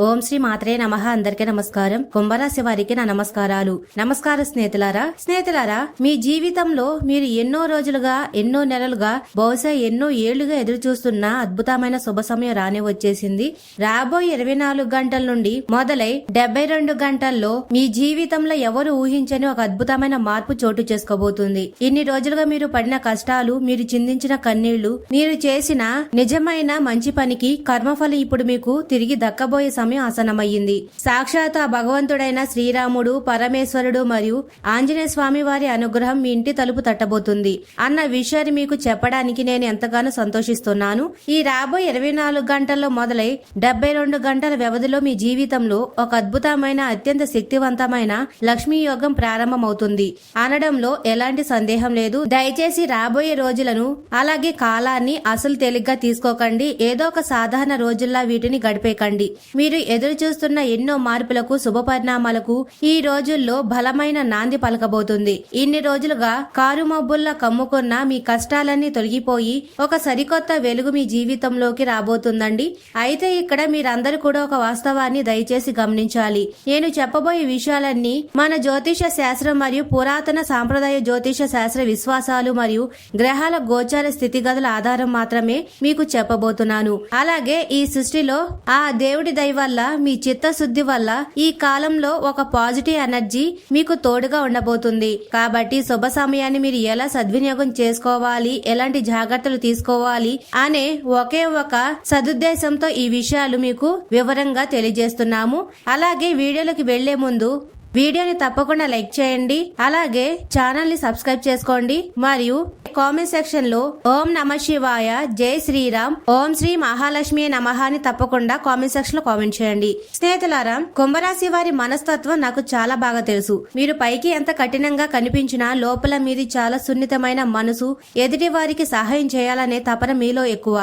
ఓం శ్రీ మాత్రే నమః. అందరికీ నమస్కారం. కుంభరాశి వారికి నా నమస్కారాలు. నమస్కారం స్నేహితులారా, మీ జీవితంలో మీరు ఎన్నో రోజులుగా, ఎన్నో నెలలుగా, బహుశా ఎన్నో ఏళ్లుగా ఎదురు చూస్తున్న అద్భుతమైన శుభ సమయం రానే వచ్చేసింది. రాబోయే 24 గంటల నుండి మొదలై 72 గంటల్లో మీ జీవితంలో ఎవరు ఊహించని ఒక అద్భుతమైన మార్పు చోటు చేసుకోబోతుంది. ఇన్ని రోజులుగా మీరు పడిన కష్టాలు, మీరు చిందించిన కన్నీళ్లు, మీరు చేసిన నిజమైన మంచి పనికి కర్మఫలం ఇప్పుడు మీకు తిరిగి దక్కబోయే సమయం ఆసన్నమయ్యింది. సాక్షాత్ ఆ భగవంతుడైన శ్రీరాముడు, పరమేశ్వరుడు మరియు ఆంజనేయ స్వామి వారి అనుగ్రహం మీ ఇంటి తలుపు తట్టబోతుంది అన్న విషయాన్ని మీకు చెప్పడానికి నేను ఎంతగానో సంతోషిస్తున్నాను. ఈ రాబోయే 24 గంటల్లో మొదలై 72 గంటల వ్యవధిలో మీ జీవితంలో ఒక అద్భుతమైన, అత్యంత శక్తివంతమైన లక్ష్మీ యోగం ప్రారంభమవుతుంది అనడంలో ఎలాంటి సందేహం లేదు. దయచేసి రాబోయే రోజులను, అలాగే కాలాన్ని అసలు తేలిగ్గా తీసుకోకండి. ఏదో ఒక సాధారణ రోజుల్లా వీటిని గడిపేకండి. మీరు ఎదురు చూస్తున్న ఎన్నో మార్పులకు, శుభ పరిణామాలకు ఈ రోజుల్లో బలమైన నాంది పలకబోతుంది. ఇన్ని రోజులుగా కారు మబ్బుల్లా కమ్ముకున్న మీ కష్టాలన్నీ తొలగిపోయి ఒక సరికొత్త వెలుగు మీ జీవితంలోకి రాబోతుందండి. అయితే ఇక్కడ మీరందరూ కూడా ఒక వాస్తవాన్ని దయచేసి గమనించాలి. నేను చెప్పబోయే విషయాలన్నీ మన జ్యోతిష శాస్త్రం మరియు పురాతన సాంప్రదాయ జ్యోతిష శాస్త్ర విశ్వాసాలు మరియు గ్రహాల గోచార స్థితిగతుల ఆధారం మాత్రమే మీకు చెప్పబోతున్నాను. అలాగే ఈ సృష్టిలో ఆ దేవుడి దయ వల్ల, మీ చిత్తశుద్ధి వల్ల ఈ కాలంలో ఒక పాజిటివ్ ఎనర్జీ మీకు తోడుగా ఉండబోతుంది. కాబట్టి శుభ సమయాన్ని మీరు ఎలా సద్వినియోగం చేసుకోవాలి, ఎలాంటి జాగ్రత్తలు తీసుకోవాలి అనే ఒకే ఒక సదుద్దేశంతో ఈ విషయాలు మీకు వివరంగా తెలియజేస్తున్నాము. అలాగే వీడియోలోకి వెళ్లే ముందు వీడియోని తప్పకుండా లైక్ చేయండి, అలాగే ఛానల్ ని సబ్స్క్రైబ్ చేసుకోండి మరియు కామెంట్ సెక్షన్ లో ఓం నమః శివాయ, జై శ్రీరామ్, ఓం శ్రీ మహాలక్ష్మి నమః అని తప్పకుండా కామెంట్ సెక్షన్ లో కామెంట్ చేయండి. స్నేహితులారా, కుంభరాశి వారి మనస్తత్వం నాకు చాలా బాగా తెలుసు. మీరు పైకి ఎంత కఠినంగా కనిపించినా లోపల మీది చాలా సున్నితమైన మనసు, ఎదుటి వారికి సహాయం చేయాలనే తపన మీలో ఎక్కువ.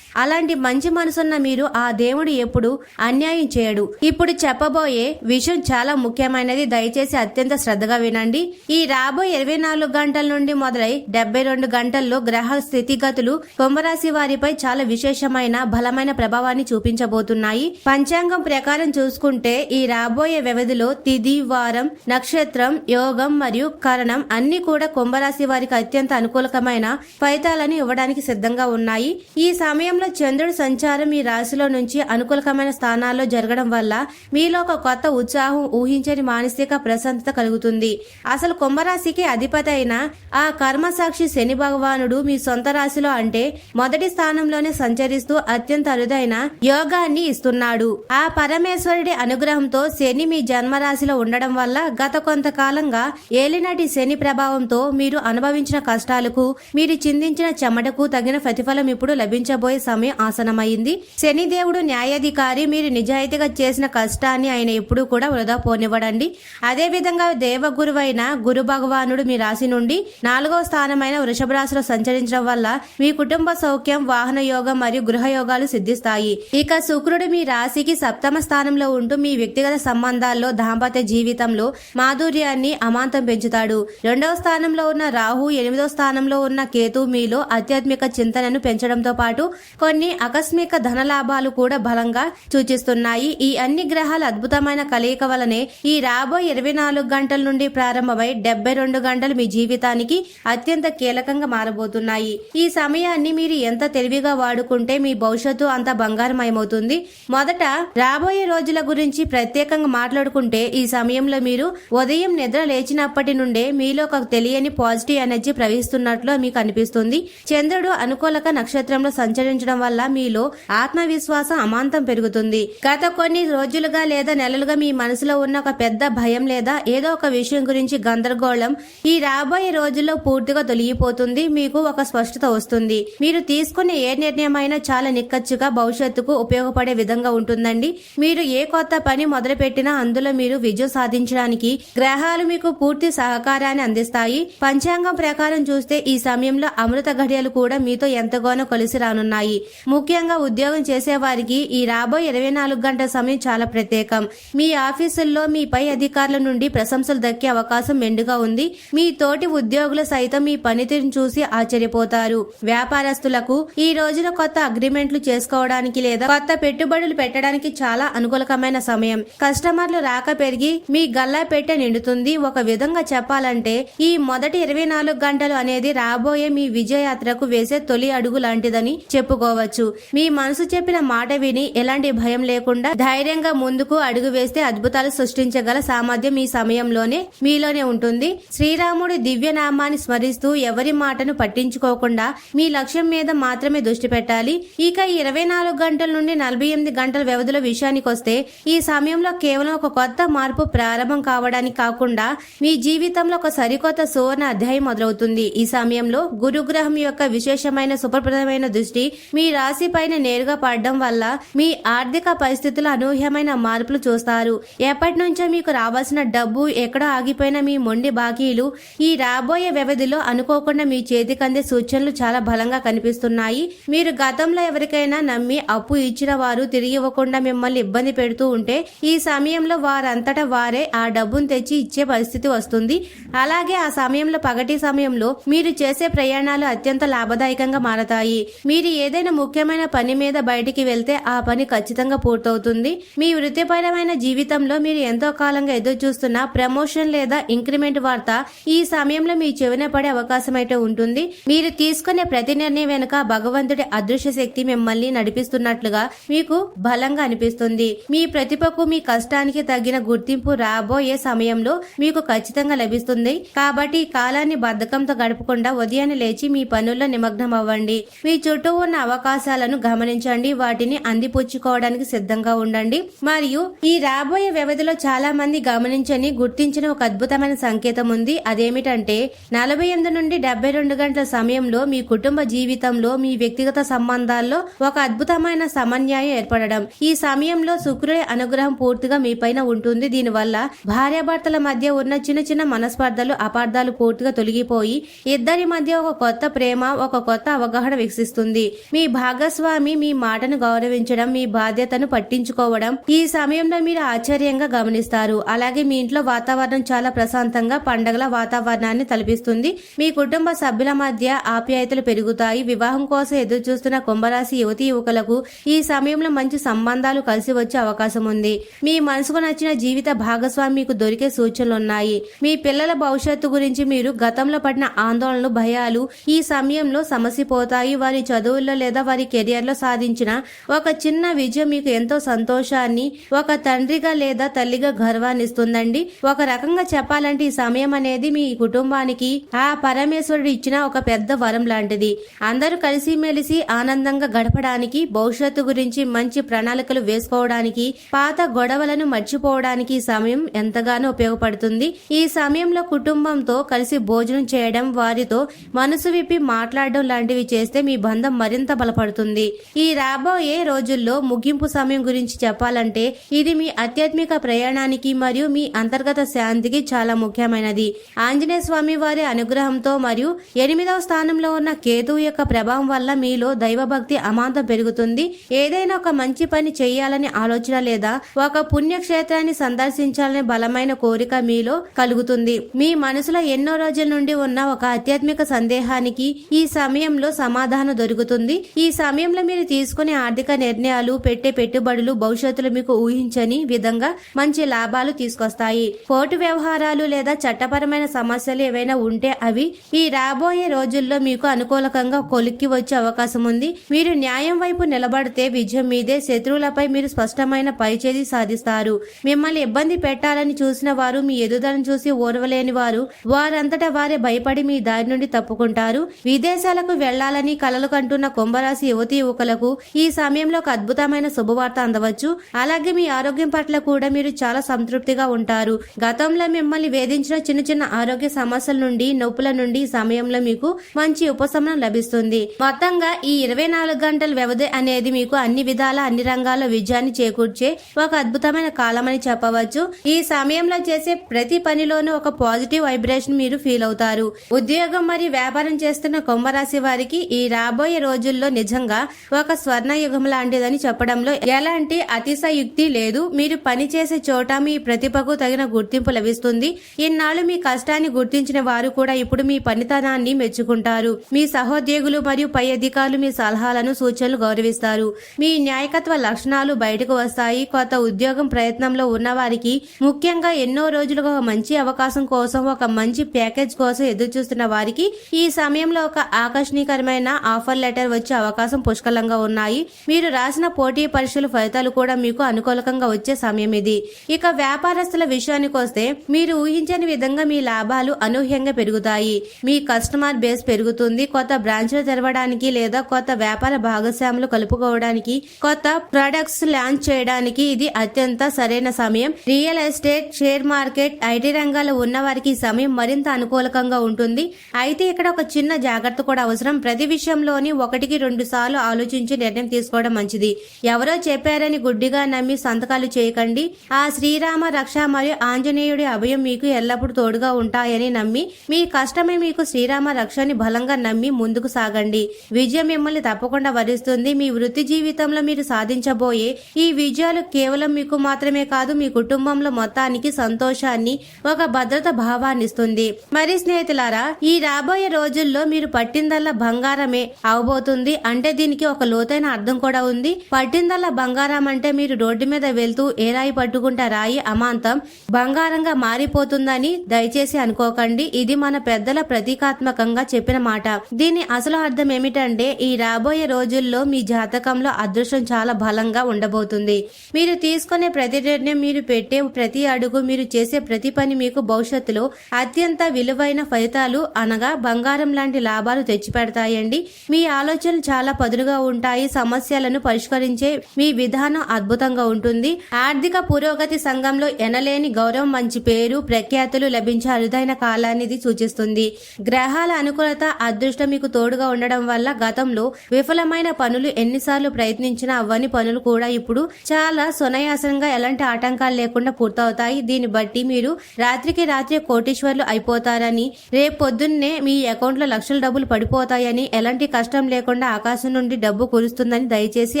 అలాంటి మంచి మనసున్న మీరు ఆ దేవుడు ఎప్పుడు అన్యాయం చేయడు. ఇప్పుడు చెప్పబోయే విషయం చాలా ముఖ్యమైనది. దయచేసి అత్యంత శ్రద్ధగా వినండి. ఈ రాబోయే 24 గంటల నుండి మొదలై 72 గంటల్లో గ్రహ స్థితిగతులు కుంభరాశి వారిపై చాలా విశేషమైన, బలమైన ప్రభావాన్ని చూపించబోతున్నాయి. పంచాంగం ప్రకారం చూసుకుంటే ఈ రాబోయే వ్యవధిలో తిథి, వారం, నక్షత్రం, యోగం మరియు కరణం అన్ని కూడా కుంభరాశి వారికి అత్యంత అనుకూలమైన ఫలితాలను ఇవ్వడానికి సిద్ధంగా ఉన్నాయి. ఈ సమయంలో చంద్రుడి సంచారం ఈ రాశిలో నుంచి అనుకూలమైన స్థానాల్లో జరగడం వల్ల మీలో ఒక కొత్త ఉత్సాహం, ఊహించని మానసిక ప్రశాంతత కలుగుతుంది. అసలు కుంభరాశికి అధిపతి అయిన ఆ కర్మసాక్షి శని భగవానుడు మీ సొంత రాశిలో, అంటే మొదటి స్థానంలోనే సంచరిస్తూ అత్యంత అరుదైన యోగాన్ని ఇస్తున్నాడు. ఆ పరమేశ్వరుడి అనుగ్రహంతో శని మీ జన్మరాశిలో ఉండడం వల్ల గత కొంతకాలంగా ఏలినాటి శని ప్రభావంతో మీరు అనుభవించిన కష్టాలకు, మీరు చిందించిన చెమటకు తగిన ప్రతిఫలం ఇప్పుడు లభించబోయే సమయం ఆసనమైంది. శని దేవుడు న్యాయాధికారి. మీరు నిజాయితీగా చేసిన కష్టాన్ని ఆయన ఎప్పుడూ కూడా వృధా పోనివ్వడండి. అదే విధంగా దేవగురువైన గురు భగవానుడు మీ రాశి నుండి 4వ స్థానమైన వృషభ రాశిలో సంచరించడం వల్ల మీ కుటుంబ సౌఖ్యం, వాహన యోగం మరియు గృహ యోగాలు సిద్ధిస్తాయి. ఇక శుక్రుడు మీ రాశికి 7వ స్థానంలో ఉంటూ మీ వ్యక్తిగత సంబంధాల్లో, దాంపత్య జీవితంలో మాధుర్యాన్ని అమాంతం పెంచుతాడు. 2వ స్థానంలో ఉన్న రాహు, 8వ స్థానంలో ఉన్న కేతు మీలో ఆధ్యాత్మిక చింతనను పెంచడంతో పాటు కొన్ని ఆకస్మిక ధనలాభాలు కూడా బలంగా సూచిస్తున్నాయి. ఈ అన్ని గ్రహాల అద్భుతమైన కలయిక వలనే ఈ రాబోయే 24 గంటల నుండి ప్రారంభమై 72 గంటలు మీ జీవితానికి అత్యంత కీలకంగా మారబోతున్నాయి. ఈ సమయాన్ని మీరు ఎంత తెలివిగా వాడుకుంటే మీ భవిష్యత్తు అంత బంగారమయమవుతుంది. మొదట రాబోయే రోజుల గురించి ప్రత్యేకంగా మాట్లాడుకుంటే ఈ సమయంలో మీరు ఉదయం నిద్ర లేచినప్పటి నుండే మీలో ఒక తెలియని పాజిటివ్ ఎనర్జీ ప్రవహిస్తున్నట్లు మీకు అనిపిస్తుంది. చంద్రుడు అనుకూలక నక్షత్రంలో సంచరించడం వల్ల మీలో ఆత్మవిశ్వాసం అమాంతం పెరుగుతుంది. గత కొన్ని రోజులుగా లేదా నెలలుగా మీ మనసులో ఉన్న ఒక పెద్ద భయం లేదా ఏదో ఒక విషయం గురించి గందరగోళం ఈ రాబోయే రోజుల్లో పూర్తిగా తొలగిపోతుంది. మీకు ఒక స్పష్టత వస్తుంది. మీరు తీసుకునే ఏ నిర్ణయమైనా చాలా నిక్కచ్చిగా భవిష్యత్తుకు ఉపయోగపడే విధంగా ఉంటుందండి. మీరు ఏ కొత్త పని మొదలు పెట్టినా అందులో మీరు విజయం సాధించడానికి గ్రహాలు మీకు పూర్తి సహకారాన్ని అందిస్తాయి. పంచాంగం ప్రకారం చూస్తే ఈ సమయంలో అమృత ఘడియలు కూడా మీతో ఎంతగానో కలిసి రానున్నాయి. ముఖ్యంగా ఉద్యోగం చేసే వారికి ఈ రాబోయే 24 గంటల సమయం చాలా ప్రత్యేకం. మీ ఆఫీసుల్లో మీ పై అధికారులు అధికారుల నుండి ప్రశంసలు దక్కే అవకాశం మెండుగా ఉంది. మీ తోటి ఉద్యోగులు సైతం మీ పనితీరును చూసి ఆశ్చర్యపోతారు. వ్యాపారస్తులకు ఈ రోజున కొత్త అగ్రిమెంట్లు చేసుకోవడానికి లేదా కొత్త పెట్టుబడులు పెట్టడానికి చాలా అనుకూలకమైన సమయం. కస్టమర్లు రాక పెరిగి మీ గల్లా పెట్టె నిండుతుంది. ఒక విధంగా చెప్పాలంటే ఈ మొదటి 24 గంటలు అనేది రాబోయే మీ విజయయాత్రకు వేసే తొలి అడుగు లాంటిదని చెప్పుకోవచ్చు. మీ మనసు చెప్పిన మాట విని ఎలాంటి భయం లేకుండా ధైర్యంగా ముందుకు అడుగు వేస్తే అద్భుతాలు సృష్టించగల సామర్థ్యం ఈ సమయంలోనే మీలోనే ఉంటుంది. శ్రీరాముడి దివ్య నామాన్ని స్మరిస్తూ ఎవరి మాటను పట్టించుకోకుండా మీ లక్ష్యం మీద మాత్రమే దృష్టి పెట్టాలి. ఇక 24 గంటల నుండి 48 గంటల వ్యవధిలో విషయానికి వస్తే ఈ సమయంలో కేవలం ఒక కొత్త మార్పు ప్రారంభం కావడానికి కాకుండా మీ జీవితంలో ఒక సరికొత్త సువర్ణ అధ్యాయం మొదలవుతుంది. ఈ సమయంలో గురుగ్రహం యొక్క విశేషమైన సుప్రప్రదమైన దృష్టి మీ రాశి పైన నేరుగా పడడం వల్ల మీ ఆర్థిక పరిస్థితుల్లో అనూహ్యమైన మార్పులు చూస్తారు. ఎప్పటి నుంచో మీకు రావాల్సిన డబ్బు ఎక్కడో ఆగిపోయిన మీ మొండి బాకీలు ఈ రాబోయే వ్యవధిలో అనుకోకుండా మీ చేతికి అందే సూచనలు చాలా బలంగా కనిపిస్తున్నాయి. మీరు గతంలో ఎవరికైనా నమ్మి అప్పు ఇచ్చిన వారు తిరిగి ఇవ్వకుండా మిమ్మల్ని ఇబ్బంది పెడుతూ ఉంటే ఈ సమయంలో వారంతటా వారే ఆ డబ్బును తెచ్చి ఇచ్చే పరిస్థితి వస్తుంది. అలాగే ఆ సమయంలో పగటి సమయంలో మీరు చేసే ప్రయాణాలు అత్యంత లాభదాయకంగా మారతాయి. మీరు ఏదైనా ముఖ్యమైన పని మీద బయటికి వెళ్తే ఆ పని ఖచ్చితంగా పూర్తవుతుంది. మీ వృత్తిపరమైన జీవితంలో మీరు ఎంతో కాలంగా ఎదురు చూస్తున్న ప్రమోషన్ లేదా ఇంక్రిమెంట్ వార్త ఈ సమయంలో మీ చెవిన పడే అవకాశం అయితే ఉంటుంది. మీరు తీసుకునే ప్రతి నిర్ణయం వెనుక భగవంతుడి అదృశ్య శక్తి మిమ్మల్ని నడిపిస్తున్నట్లుగా మీకు బలంగా అనిపిస్తుంది. మీ ప్రతిభకు మీ కష్టానికి తగిన గుర్తింపు రాబోయే సమయంలో మీకు ఖచ్చితంగా లభిస్తుంది. కాబట్టి ఈ కాలాన్ని బద్ధకంతో గడపకుండా ఉదయాన్నే లేచి మీ పనుల్లో నిమగ్నం అవ్వండి. మీ చుట్టూ ఉన్న అవకాశాలను గమనించండి, వాటిని అందిపుచ్చుకోవడానికి సిద్ధంగా ఉండండి. మరియు ఈ రాబోయే వ్యవధిలో చాలా మంది గమనించని గుర్తించిన ఒక అద్భుతమైన సంకేతం ఉంది. అదేమిటంటే 48 నుండి 72 గంటల సమయంలో మీ కుటుంబ జీవితంలో మీ వ్యక్తిగత సంబంధాల్లో ఒక అద్భుతమైన సమన్యాయం ఏర్పడడం. ఈ సమయంలో శుక్రుడి అనుగ్రహం పూర్తిగా మీ పైన ఉంటుంది. దీనివల్ల భార్యాభర్తల మధ్య ఉన్న చిన్న చిన్న మనస్పర్ధలు అపార్థాలు పూర్తిగా తొలగిపోయి ఇద్దరి మధ్య ఒక కొత్త ప్రేమ, ఒక కొత్త అవగాహన వికసిస్తుంది. మీ భాగస్వామి మీ మాటను గౌరవించడం, మీ బాధ్యతను పట్టించుకోవడం ఈ సమయంలో మీరు ఆశ్చర్యంగా గమనిస్తారు. అలాగే మీ ఇంట్లో వాతావరణం చాలా ప్రశాంతంగా పండగల వాతావరణాన్ని తలపిస్తుంది. మీ కుటుంబ సభ్యుల మధ్య ఆప్యాయతలు పెరుగుతాయి. వివాహం కోసం ఎదురు చూస్తున్న కుంభరాశి యువతీ యువకులకు ఈ సమయంలో మంచి సంబంధాలు కలిసి వచ్చే అవకాశం ఉంది. మీ మనసుకు నచ్చిన జీవిత భాగస్వామి మీకు దొరికే సూచనలున్నాయి. మీ పిల్లల భవిష్యత్తు గురించి మీరు గతంలో పడిన ఆందోళనలు, భయాలు ఈ సమయంలో సమసిపోతాయి. వారి చదువుల్లో లేదా వారి కెరియర్ లో సాధించిన ఒక చిన్న విజయం మీకు ఎంతో సంతోషాన్ని, ఒక తండ్రిగా లేదా తల్లిగా గర్వాన్ని ఇస్తుందండి. ఒక రకంగా చెప్పాలంటే ఈ సమయం అనేది మీ కుటుంబానికి ఆ పరమేశ్వరుడు ఇచ్చిన ఒక పెద్ద వరం లాంటిది. అందరూ కలిసిమెలిసి ఆనందంగా గడపడానికి, భవిష్యత్తు గురించి మంచి ప్రణాళికలు వేసుకోవడానికి, పాత గొడవలను మర్చిపోవడానికి ఈ సమయం ఎంతగానో ఉపయోగపడుతుంది. ఈ సమయంలో కుటుంబంతో కలిసి భోజనం చేయడం, వారితో మనసు విప్పి మాట్లాడడం లాంటివి చేస్తే మీ బంధం మరింత బలపడుతుంది. ఈ రాబోయే రోజుల్లో ముగింపు సమయం గురించి చెప్పాలంటే ఇది మీ ఆధ్యాత్మిక ప్రయాణానికి మరియు మీ అంతర్గత శాంతికి చాలా ముఖ్యమైనది. ఆంజనేయ స్వామి వారి అనుగ్రహంతో మరియు 8వ స్థానంలో ఉన్న కేతువు యొక్క ప్రభావం వల్ల మీలో దైవభక్తి అమాంతం పెరుగుతుంది. ఏదైనా ఒక మంచి పని చేయాలని ఆలోచన లేదా ఒక పుణ్యక్షేత్రాన్ని సందర్శించాలనే బలమైన కోరిక మీలో కలుగుతుంది. మీ మనసులో ఎన్నో రోజుల నుండి ఉన్న ఒక ఆధ్యాత్మిక సందేహానికి ఈ సమయంలో సమాధానం దొరుకుతుంది. ఈ సమయంలో మీరు తీసుకునే ఆర్థిక నిర్ణయాలు, పెట్టే పెట్టుబడులు భవిష్యత్తులో మీకు ఊహించని విధంగా మంచి లాభాలు తీసుకొస్తాయి. కోర్టు వ్యవహారాలు లేదా చట్టపరమైన సమస్యలు ఏవైనా ఉంటే అవి ఈ రాబోయే రోజుల్లో మీకు అనుకూలకంగా కొలిక్కి వచ్చే అవకాశం ఉంది. మీరు న్యాయం వైపు నిలబడితే విజయం మీదే. శత్రువులపై మీరు స్పష్టమైన పైచేది సాధిస్తారు. మిమ్మల్ని ఇబ్బంది పెట్టాలని చూసిన వారు, మీ ఎదుగుదలను చూసి ఓర్వలేని వారు వారంతటా వారే భయపడి మీ దారి నుండి తప్పుకుంటారు. విదేశాలకు వెళ్లాలని కలలు కంటున్న కుంభరాశి యువతీ యువకులకు ఈ సమయంలో ఒక అద్భుతమైన శుభవార్త అందవచ్చు. అలాగే మీ ఆరోగ్యం పట్ల కూడా మీరు చాలా సంతృప్తిగా ఉంటారు. గతంలో మిమ్మల్ని వేధించిన చిన్న చిన్న ఆరోగ్య సమస్యల నుండి, నొప్పుల నుండి ఈ సమయంలో మీకు మంచి ఉపశమనం లభిస్తుంది. మొత్తంగా ఈ 24 గంటల వ్యవధి అనేది మీకు అన్ని విధాల అన్ని రంగాల్లో విజయాన్ని చేకూర్చే ఒక అద్భుతమైన కాలమని చెప్పవచ్చు. ఈ సమయంలో చేసే ప్రతి పనిలోనూ ఒక పాజిటివ్ వైబ్రేషన్ మీరు ఫీల్ అవుతారు. ఉద్యోగం మరియు వ్యాపారం చేస్తున్న కుంభరాశి వారికి ఈ రాబోయే రోజుల్లో నిజంగా ఒక స్వర్ణ యుగం లాంటిదని చెప్పడంలో ఎలాంటి అతిశయుక్తి లేదు. మీరు పనిచేసే చోట మీ ప్రతిభ ప్రతిభకు తగిన గుర్తింపు లభిస్తుంది. ఇన్నాళ్లు మీ కష్టాన్ని గుర్తించిన వారు కూడా ఇప్పుడు మీ పనితనాన్ని మెచ్చుకుంటారు. మీ సహోద్యోగులు మరియు పై అధికారులు మీ సలహాలను సూచనలు గౌరవిస్తారు. మీ న్యాయకత్వ లక్షణాలు బయటకు వస్తాయి. కొత్త ఉద్యోగం ప్రయత్నంలో ఉన్న వారికి, ముఖ్యంగా ఎన్నో రోజులుగా ఒక మంచి అవకాశం కోసం, ఒక మంచి ప్యాకేజ్ కోసం ఎదురు చూస్తున్న వారికి ఈ సమయంలో ఒక ఆకర్షణీయకరమైన ఆఫర్ లెటర్ వచ్చే అవకాశం పుష్కలంగా ఉన్నాయి. మీరు రాసిన పోటీ పరీక్షల ఫలితాలు కూడా మీకు అనుకూలంగా వచ్చే సమయం ఇది. ఇక వ్యాపారస్తుల విషయానికి వస్తే మీరు ఊహించని విధంగా మీ లాభాలు అనూహ్యంగా పెరుగుతాయి. మీ కస్టమర్ బేస్ పెరుగుతుంది. కొత్త బ్రాంచ్లు తెరవడానికి లేదా కొత్త వ్యాపార భాగస్వాములు కలుపుకోవడానికి, కొత్త ప్రొడక్ట్స్ లాంచ్ చేయడానికి ఇది అత్యంత సరైన సమయం. Real estate, share market, IT రంగాల్లో ఉన్న వారికి ఈ సమయం మరింత అనుకూలంగా ఉంటుంది. అయితే ఇక్కడ ఒక చిన్న జాగ్రత్త కూడా అవసరం. ప్రతి విషయంలోని 1-2 సార్లు ఆలోచించి నిర్ణయం తీసుకోవడం మంచిది. ఎవరో చెప్పారని గుడ్డిగా నమ్మి సంతకాలు చేయకండి. ఆ శ్రీరామ రక్ష మరియు ఆంజనేయుడి అభయం మీకు ఎల్లప్పుడూ తోడుగా ఉంటాయని నమ్మి, మీ కష్టమే మీకు శ్రీరామ రక్షని బలంగా నమ్మి ముందుకు సాగండి. విజయం మిమ్మల్ని తప్పకుండా వరిస్తుంది. మీ వృత్తి జీవితంలో మీరు సాధించబోయే ఈ విజయాలు కేవలం మీకు మాత్రమే కాదు, మీ కుటుంబంలో మొత్తానికి సంతోషాన్ని, ఒక భద్రత భావాన్ని ఇస్తుంది. మరి స్నేహితులారా, ఈ రాబోయే రోజుల్లో మీరు పట్టిందల్లా బంగారమే అవబోతుంది. అంటే దీనికి ఒక లోతైన అర్థం కూడా ఉంది. పట్టిందల్లా బంగారం అంటే మీరు రోడ్డు మీద వెళ్తూ ఏ రాయి పట్టుకుంటే రాయి అమాంతం బంగారంగా మారిపోతుందని దయచేసి అనుకోకండి. ఇది మన పెద్దల ప్రతీకాత్మకంగా చెప్పిన మాట. దీని అసలు అర్థం ఏమిటంటే, ఈ రాబోయే రోజుల్లో మీ జాతకంలో అదృష్టం చాలా బలంగా ఉండబోతుంది. మీరు తీసుకునే ప్రతి నిర్ణయం, మీరు పెట్టే ప్రతి అడుగు, మీరు చేసే ప్రతి పని మీకు భవిష్యత్తులో అత్యంత విలువైన ఫలితాలు అనగా బంగారం లాంటి లాభాలు తెచ్చిపెడతాయండి. మీ ఆలోచనలు చాలా పదునుగా ఉంటాయి. సమస్యలను పరిష్కరించే మీ విధానం అద్భుతంగా ఉంటుంది. ఆర్థిక పురోగతి సంఘంలో ఎనలేని గౌరవం, మంచి పేరు, ప్రఖ్యాతులు లభించే అరుదైన కాలాన్ని ఇది సూచిస్తుంది. గ్రహాల అనుకూలత, అదృష్టం మీకు తోడుగా ఉండడం వల్ల గతంలో విఫలమైన పనులు ఎన్నిసార్లు ప్రయత్నించినా అవ్వని పనులు కూడా ఇప్పుడు చాలా సునాయాసంగా ఎలాంటి ఆటంకాలు లేకుండా పూర్తవుతాయి. దీన్ని బట్టి మీరు రాత్రికి రాత్రి కోటీశ్వర్లు అయిపోతారని, రేపు పొద్దున్నే మీ అకౌంట్ లో లక్షల డబ్బులు పడిపోతాయని, ఎలాంటి కష్టం లేకుండా ఆకాశం నుండి డబ్బు కురుస్తుందని దయచేసి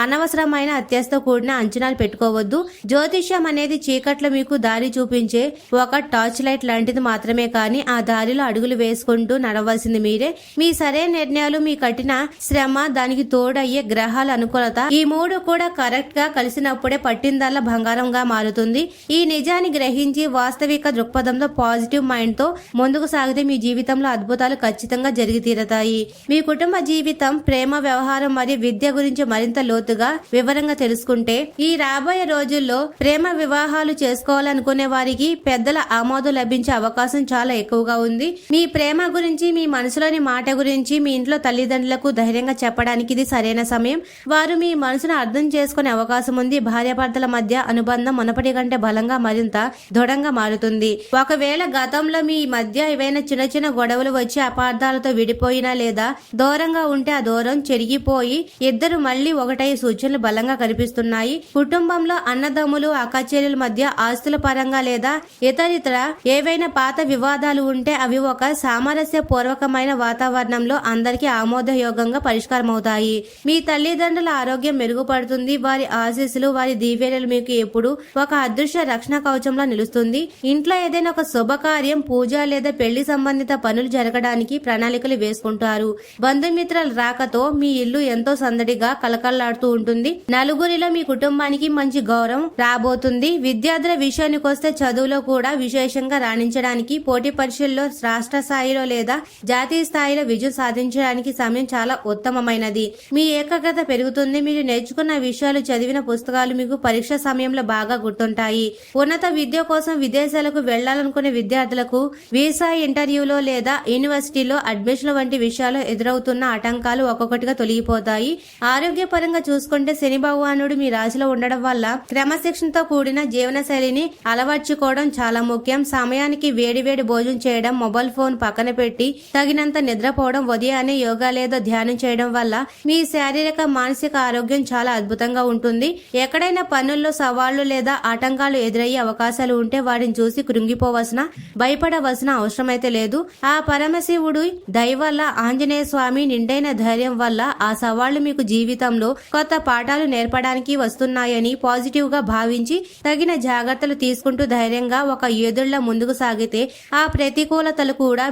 అనవసరమైన అత్యాశతో కూడిన అంచనాలు పెట్టుకోవద్దు. జ్యోతిష్యం అనేది చీకట్లో మీకు దారి చూపించే ఒక టార్చ్ లైట్ లాంటిది మాత్రమే, కానీ ఆ దారిలో అడుగులు వేసుకుంటూ నడవలసింది మీరే. మీ సరైన నిర్ణయాలు, మీ కఠిన శ్రమ, దానికి తోడయ్యే గ్రహాల అనుకూలత, ఈ 3 కూడా కరెక్ట్ గా కలిసినప్పుడే పట్టిందల్లా బంగారంగా మారుతుంది. ఈ నిజాన్ని గ్రహించి వాస్తవిక దృక్పథంతో, పాజిటివ్ మైండ్ తో ముందుకు సాగితే మీ జీవితంలో అద్భుతాలు ఖచ్చితంగా జరిగి తీరతాయి. మీ కుటుంబ జీవితం, ప్రేమ వ్యవహారం మరియు విద్య గురించి మరింత లోతుగా వివరంగా తెలుసుకుంటే, ఈ రాబోయే రోజుల్లో ప్రేమ వివాహాలు చేసుకోవాలనుకునే వారికి పెద్దల ఆమోదం లభించే అవకాశం చాలా ఎక్కువగా ఉంది. మీ ప్రేమ గురించి, మీ మనసులోని మాట గురించి మీ ఇంట్లో తల్లిదండ్రులకు ధైర్యంగా చెప్పడానికి ఇది సరైన సమయం. వారు మీ మనసును అర్థం చేసుకునే అవకాశం ఉంది. భార్యాభర్తల మధ్య అనుబంధం మునపటి కంటే బలంగా మరింత దృఢంగా మారుతుంది. ఒకవేళ గతంలో మీ మధ్య ఏవైనా చిన్న చిన్న గొడవలు వచ్చి అపార్థాలతో విడిపోయినా లేదా దూరంగా ఉంటే ఆ దూరం చెరిగిపోయి ఇద్దరు మళ్లీ ఒకటై సూచనలు బలంగా కనిపిస్తున్నాయి. కుటుంబంలో అన్నదమ్ములు, అక్కచెల్లెల మధ్య ఆస్తుల పరంగా లేదా ఇతరితర ఏవైనా పాత వివాదాలు ఉంటే అవి ఒక సామరస్య పూర్వకమైన వాతావరణంలో అందరికీ ఆమోదయోగంగా పరిష్కారం అవుతాయి. మీ తల్లిదండ్రుల ఆరోగ్యం మెరుగుపడుతుంది. వారి ఆశీస్సులు, వారి దీవెనలు మీకు ఎప్పుడు ఒక అదృశ్య రక్షణ కవచంలో నిలుస్తుంది. ఇంట్లో ఏదైనా ఒక శుభకార్యం, పూజ లేదా పెళ్లి సంబంధిత పనులు జరగడానికి ప్రణాళికలు వేసుకుంటారు. బంధుమిత్రుల రాకతో మీ ఇల్లు ఎంతో సందడిగా కలకల్లాడుతూ ఉంటుంది. నలుగురిలో మీ కుటుంబానికి మంచి గౌరవం రాబోతుంది. విద్యార్థుల విషయానికి వస్తే చదువులో కూడా విశేషంగా రాణించడానికి, పోటీ పరీక్షల్లో రాష్ట్ర స్థాయిలో లేదా జాతీయ స్థాయిలో విజయం సాధించడానికి సమయం చాలా ఉత్తమమైనది. మీ ఏకాగ్రత పెరుగుతుంది. మీరు నేర్చుకున్న విషయాలు, చదివిన పుస్తకాలు మీకు పరీక్ష సమయంలో బాగా గుర్తుంటాయి. ఉన్నత విద్య కోసం విదేశాలకు వెళ్లాలనుకునే విద్యార్థులకు వీసా, ఇంటర్వ్యూలో లేదా యూనివర్సిటీలో అడ్మిషన్ వంటి విషయాలు ఎదురవుతున్న ఆటంకాలు ఒక్కొక్కటిగా తొలగిపోతాయి. ఆరోగ్యపరంగా చూసుకుంటే శని భగవానుడు మీ రాశిలో ఉండడం వల్ల క్రమశిక్షణతో కూడిన జీవన శైలిని అలవర్చుకోవడం చాలా ముఖ్యం. సమయానికి వేడివేడి భోజనం చేయడం, మొబైల్ ఫోన్ పక్కన పెట్టి తగినంత నిద్రపోవడం, ఉదయాన్నే యోగా లేదా ధ్యానం చేయడం వల్ల మీ శారీరక, మానసిక ఆరోగ్యం చాలా అద్భుతంగా ఉంటుంది. ఎక్కడైనా పనుల్లో సవాళ్లు లేదా ఆటంకాలు ఎదురయ్యే అవకాశాలు ఉంటే వాటిని చూసి కృంగిపోవలసిన, భయపడవలసిన అవసరమైతే లేదు. ఆ పరమశివుడు దయ వల్ల, ఆంజనేయ స్వామి నిండైన ధైర్యం వల్ల ఆ సవాళ్లు మీకు జీవితంలో కొత్త పాఠాలు నేర్పడానికి వస్తున్నాయని పాజిటివ్ గా భావించి తగిన జాగ్రత్త జాగ్రత్తలు తీసుకుంటూ ధైర్యంగా ఒక యోధుల్లా ముందుకు సాగితే ఆ ప్రతికూలతలు కూడా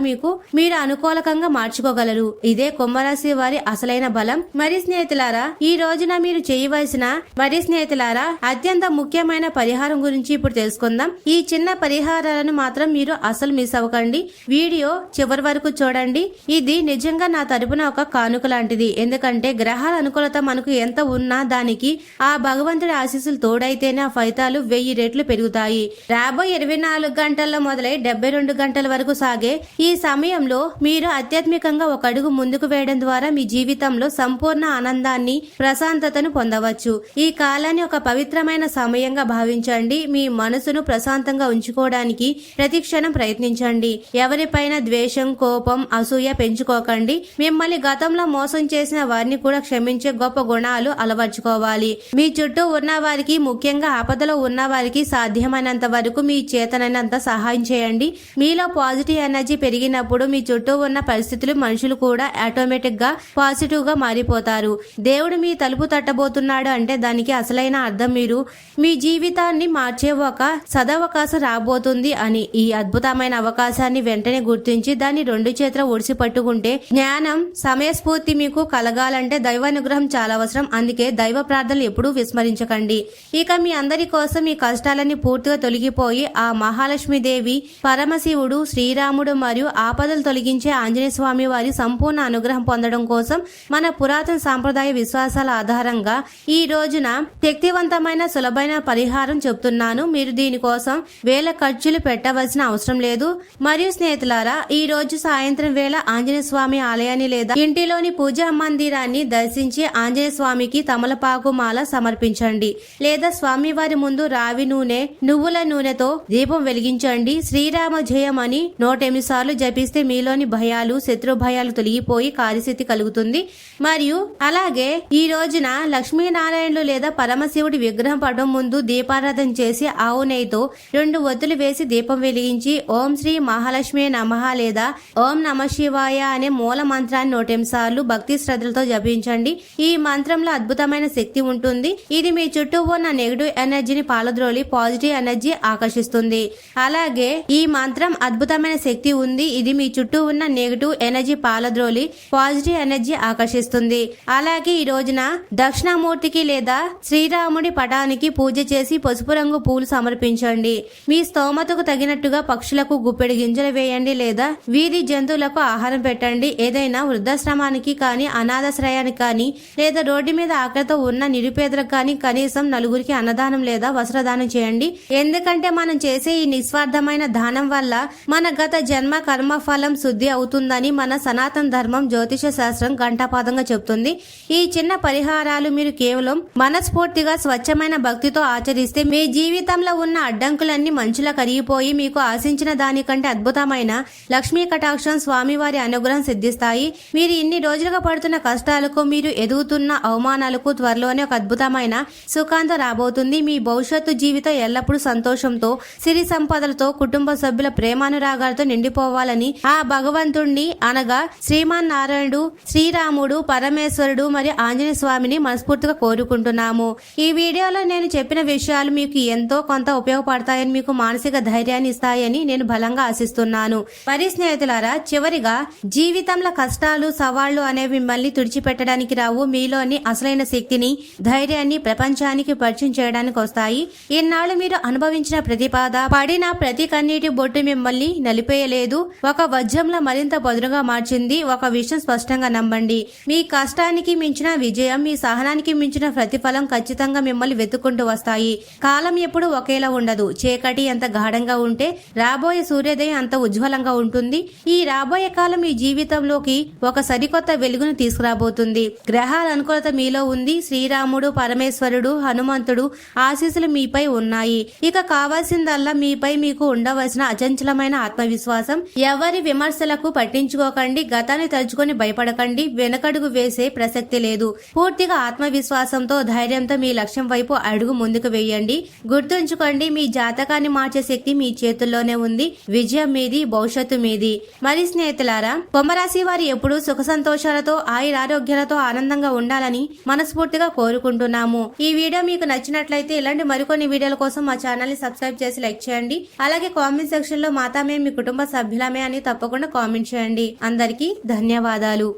మీరు అనుకూలకంగా మార్చుకోగలరు. ఇదే కుంభరాశి వారి అసలైన బలం. మరి స్నేహితులారా, ఈ రోజున మీరు చేయవలసిన అత్యంత ముఖ్యమైన పరిహారం గురించి ఇప్పుడు తెలుసుకుందాం. ఈ చిన్న పరిహారాలను మాత్రం మీరు అసలు మిస్ అవ్వకండి. వీడియో చివరి వరకు చూడండి. ఇది నిజంగా నా తరపున ఒక కానుక లాంటిది. ఎందుకంటే గ్రహాల అనుకూలత మనకు ఎంత ఉన్నా దానికి ఆ భగవంతుడి ఆశీస్సులు తోడైతేనే ఆ ఫలితాలు 1000 రెట్లు పెరుగుతాయి. రాబోయే 24 గంటల్లో మొదలై 72 గంటల వరకు సాగే ఈ సమయంలో మీరు ఆధ్యాత్మికంగా ఒక అడుగు ముందుకు వేయడం ద్వారా మీ జీవితంలో సంపూర్ణ ఆనందాన్ని, ప్రశాంతతను పొందవచ్చు. ఈ కాలాన్ని ఒక పవిత్రమైన సమయంగా భావించండి. మీ మనసును ప్రశాంతంగా ఉంచుకోవడానికి ప్రతి క్షణం ప్రయత్నించండి. ఎవరిపైన ద్వేషం, కోపం, అసూయ పెంచుకోకండి. మిమ్మల్ని గతంలో మోసం చేసిన వారిని కూడా క్షమించే గొప్ప గుణాలు అలవర్చుకోవాలి. మీ చుట్టూ ఉన్న వారికి, ముఖ్యంగా ఆపదలో ఉన్న వారికి సాధ్యమైనంత వరకు మీ చేతనైనంత సహాయం చేయండి. మీలో పాజిటివ్ ఎనర్జీ పెరిగినప్పుడు మీ చుట్టూ ఉన్న పరిస్థితులు, మనుషులు కూడా ఆటోమేటిక్ గా పాజిటివ్ గా మారిపోతారు. దేవుడు మీ తలుపు తట్టబోతున్నాడు అంటే దానికి అసలైన అర్థం మీరు మీ జీవితాన్ని మార్చే ఒక సదవకాశం రాబోతుంది అని. ఈ అద్భుతమైన అవకాశాన్ని వెంటనే గుర్తించి దాన్ని 2 చేతుల ఒడిసి పట్టుకుంటే జ్ఞానం, సమయస్ఫూర్తి మీకు కలగాలంటే దైవానుగ్రహం చాలా అవసరం. అందుకే దైవ ప్రార్థనలు ఎప్పుడూ విస్మరించకండి. ఇక మీ అందరి కోసం ఈ కష్టాలన్నీ పూర్తిగా తొలగిపోయి ఆ మహాలక్ష్మీదేవి, పరమశివుడు, శ్రీరాముడు మరియు ఆపదలు తొలగించే ఆంజనేయ స్వామి వారి సంపూర్ణ అనుగ్రహం పొందడం కోసం మన పురాతన సాంప్రదాయ విశ్వాసాల ఆధారంగా ఈ రోజున శక్తివంతమైన సులభమైన పరిహారం చెప్తున్నాను. మీరు దీనికోసం వేల ఖర్చులు పెట్టవలసిన అవసరం లేదు. మరియు స్నేహితులారా, ఈ రోజు సాయంత్రం వేళ ఆంజనేయ స్వామి ఆలయాన్ని లేదా ఇంటిలోని పూజా మందిరాన్ని దర్శించి ఆంజనేయ స్వామికి తమలపాకు మాల సమర్పించండి. లేదా స్వామివారి ముందు రావి నూనె, నువ్వుల నూనెతో దీపం వెలిగించండి. శ్రీరామ జయం అని 108 సార్లు జపిస్తే మీలోని భయాలు, శత్రు భయాలు తొలగిపోయి కార్యసిద్ధి కలుగుతుంది. మరియు అలాగే ఈ రోజున లక్ష్మీనారాయణులు లేదా పరమశివుడి విగ్రహం పటం ముందు దీపారాధన చేసి ఆవు నెయ్యితో 2 ఒత్తులు వేసి దీపం వెలిగించి ఓం శ్రీ మహాలక్ష్మి నమః లేదా ఓం నమ శివాయ అనే మూల మంత్రాన్ని 108 సార్లు భక్తి శ్రద్ధలతో జపించండి. ఈ మంత్రంలో అద్భుతమైన శక్తి ఉంటుంది. ఇది మీ చుట్టూ ఉన్న నెగిటివ్ ఎనర్జీని పాలద్రోలి పాజిటివ్ ఎనర్జీ ఆకర్షిస్తుంది. అలాగే ఈ మంత్రం అద్భుతమైన శక్తి ఉంది. ఇది మీ చుట్టూ ఉన్న నెగిటివ్ ఎనర్జీ పాలద్రోలి పాజిటివ్ ఎనర్జీ ఆకర్షిస్తుంది. అలాగే ఈ రోజున దక్షిణామూర్తికి లేదా శ్రీరాముడి పటానికి పూజ చేసి పసుపు రంగు పూలు సమర్పించండి. మీ స్తోమతకు తగినట్టుగా పక్షులకు గుప్పెడు గింజలు వేయండి లేదా వీధి జంతువులకు ఆహారం పెట్టండి. ఏదైనా వృద్ధాశ్రమానికి కానీ, అనాథాశ్రయానికి కానీ, లేదా రోడ్డు మీద ఆకలితో ఉన్న నిరుపేదలకు కానీ కనీసం 4 అన్నదానం లేదా వస్త్రదానం చేయండి. ఎందుకంటే మనం చేసే ఈ నిస్వార్థమైన దానం వల్ల మన గత జన్మ కర్మ ఫలం శుద్ధి అవుతుందని మన సనాతన ధర్మం, జ్యోతిష శాస్త్రం ఘంటాపాదంగా చెబుతుంది. ఈ చిన్న పరిహారాలు మీరు కేవలం మనస్ఫూర్తిగా స్వచ్ఛమైన భక్తితో ఆచరిస్తే మీ జీవితంలో ఉన్న అడ్డంకులన్నీ మంచులా కరిగిపోయి మీకు ఆశించిన దానికంటే అద్భుతమైన లక్ష్మీ కటాక్షం, స్వామివారి అనుగ్రహం సిద్ధిస్తాయి. మీరు ఇన్ని రోజులుగా పడుతున్న కష్టాలకు, మీరు ఎదుగుతున్న అవమానాలకు త్వరలోనే ఒక అద్భుతమైన సుఖాంతం రాబోతుంది. మీ భవిష్యత్తు జీవితం ఎల్లప్పుడూ సంతోషంతో, సిరి సంపదలతో, కుటుంబ సభ్యుల ప్రేమానురాగాలతో నిండిపోవాలని ఆ భగవంతుణ్ణి అనగా శ్రీమాన్ నారాయణుడు, శ్రీరాముడు, పరమేశ్వరుడు మరియు ఆంజనేయ స్వామిని మనస్ఫూర్తిగా కోరుకుంటున్నాము. ఈ వీడియోలో నేను చెప్పిన విషయాలు మీకు ఎంతో కొంత ఉపయోగపడతాయని, మీకు మానసిక ధైర్యాన్ని ఇస్తాయని నేను బలంగా ఆశిస్తున్నాను. మరి స్నేహితులారా, చివరిగా జీవితంలో కష్టాలు, సవాళ్లు అనేవి మిమ్మల్ని తుడిచిపెట్టడానికి రావు. మీలోని అసలైన శక్తిని, ధైర్యాన్ని ప్రపంచానికి పరిచయం చేయడానికి వస్తాయి. ఇన్నాళ్ళు మీరు అనుభవించిన ప్రతి బాధ, పడిన ప్రతి కన్నీటి బొట్టు మిమ్మల్ని నలిపేయలేదు, ఒక వజ్రంలో మరింత పదునుగా మార్చింది. ఒక విషయం స్పష్టంగా నమ్మండి, మీ కష్టానికి మించిన విజయం, మీ సహనానికి మించిన ప్రతిఫలం ఖచ్చితంగా మిమ్మల్ని వెతుక్కుంటూ వస్తాయి. కాలం ఎప్పుడు ఒకేలా ఉండదు. చీకటి ఎంత గాఢంగా ఉంటే రాబోయే సూర్యోదయం అంత ఉజ్వలంగా ఉంటుంది. ఈ రాబోయే కాలం మీ జీవితంలోకి ఒక సరికొత్త వెలుగును తీసుకురాబోతుంది. గ్రహాల అనుకూలత మీలో ఉంది. శ్రీరాముడు, పరమేశ్వరుడు, హనుమంతుడు ఆశీస్సులు మీపై ఉన్నాయి. ఇక కావాల్సిందల్లా మీపై మీకు ఉండవలసిన అచంచలమైన ఆత్మవిశ్వాసం. ఎవరి విమర్శలకు పట్టించుకోకండి. గతాన్ని తలుచుకొని భయపడకండి. వెనకడుగు వేసే ప్రసక్తి లేదు. పూర్తిగా ఆత్మవిశ్వాసంతో, ధైర్యంతో మీ లక్ష్యం వైపు అడుగు ముందుకు వేయండి. గుర్తుంచుకోండి, మీ జాతకాన్ని మార్చే శక్తి మీ చేతుల్లోనే ఉంది. విజయం మీది, భవిష్యత్తు మీది. మరి స్నేహితులారా, కుంభరాశి వారు ఎప్పుడూ సుఖ సంతోషాలతో, ఆయురారోగ్యాలతో ఆనందంగా ఉండాలని మనస్ఫూర్తిగా కోరుకుంటున్నాము. ఈ వీడియో మీకు నచ్చినట్లయితే ఇలాంటి మరికొన్ని వీడియోలు వీడియోల కోసం మా ఛానల్ ని సబ్స్క్రైబ్ చేసి లైక్ చేయండి. అలాగే కామెంట్ సెక్షన్ లో మాతామే మీ కుటుంబ సభ్యులమే అని తప్పకుండా కామెంట్ చేయండి. అందరికీ ధన్యవాదాలు.